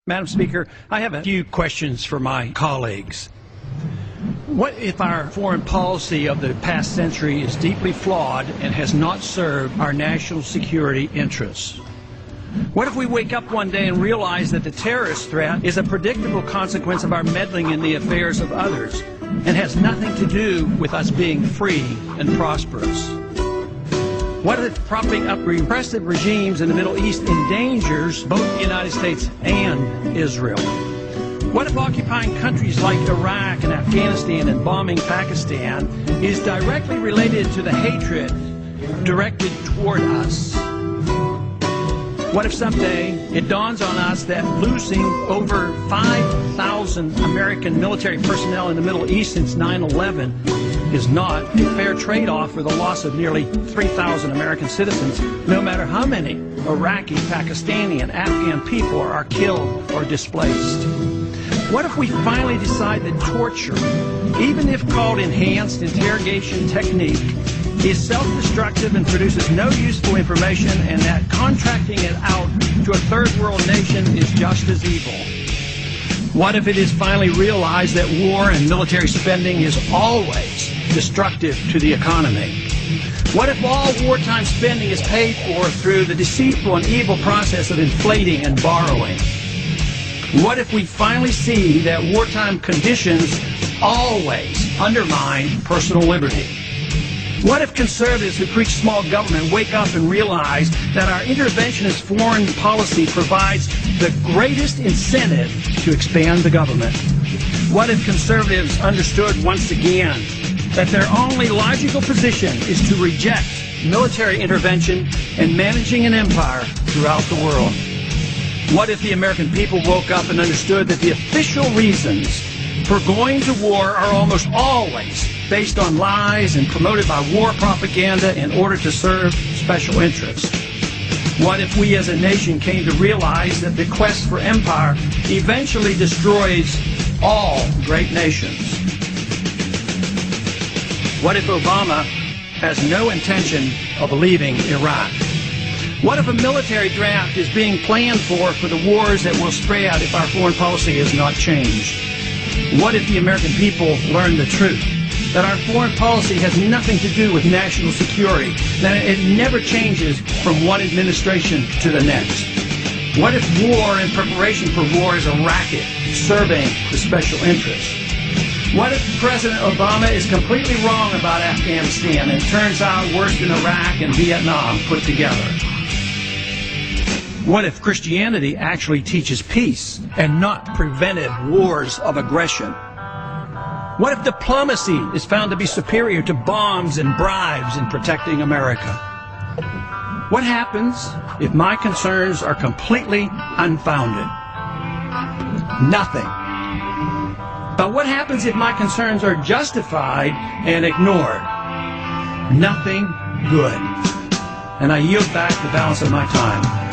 Madam Speaker, I have a few questions for my colleagues. What if our foreign policy of the past century is deeply flawed and has not served our national security interests? What if we wake up one day and realize that the terrorist threat is a predictable consequence of our meddling in the affairs of others and has nothing to do with us being free and prosperous? What if propping up repressive regimes in the Middle East endangers both the United States and Israel? What if occupying countries like Iraq and Afghanistan and bombing Pakistan is directly related to the hatred directed toward us? What if someday it dawns on us that losing over 5,000 American military personnel in the Middle East since 9/11 is not a fair trade-off for the loss of nearly 3,000 American citizens, no matter how many Iraqi, Pakistani, and Afghan people are killed or displaced? What if we finally decide that torture, even if called enhanced interrogation technique, is self-destructive and produces no useful information, and that contracting it out to a third world nation is just as evil? What if it is finally realized that war and military spending is always destructive to the economy? What if all wartime spending is paid for through the deceitful and evil process of inflating and borrowing? What if we finally see that wartime conditions always undermine personal liberty? What if conservatives who preach small government wake up and realize that our interventionist foreign policy provides the greatest incentive to expand the government? What if conservatives understood once again that their only logical position is to reject military intervention and managing an empire throughout the world? What if the American people woke up and understood that the official reasons for going to war are almost always based on lies and promoted by war propaganda in order to serve special interests? What if we as a nation came to realize that the quest for empire eventually destroys all great nations? What if Obama has no intention of leaving Iraq? What if a military draft is being planned for the wars that will spread if our foreign policy is not changed? What if the American people learn the truth, that our foreign policy has nothing to do with national security, that it never changes from one administration to the next? What if war and preparation for war is a racket serving the special interests? What if President Obama is completely wrong about Afghanistan and it turns out worse than Iraq and Vietnam put together? What if Christianity actually teaches peace and not preventive wars of aggression? What if diplomacy is found to be superior to bombs and bribes in protecting America? What happens if my concerns are completely unfounded? Nothing. But what happens if my concerns are justified and ignored? Nothing good. And I yield back the balance of my time.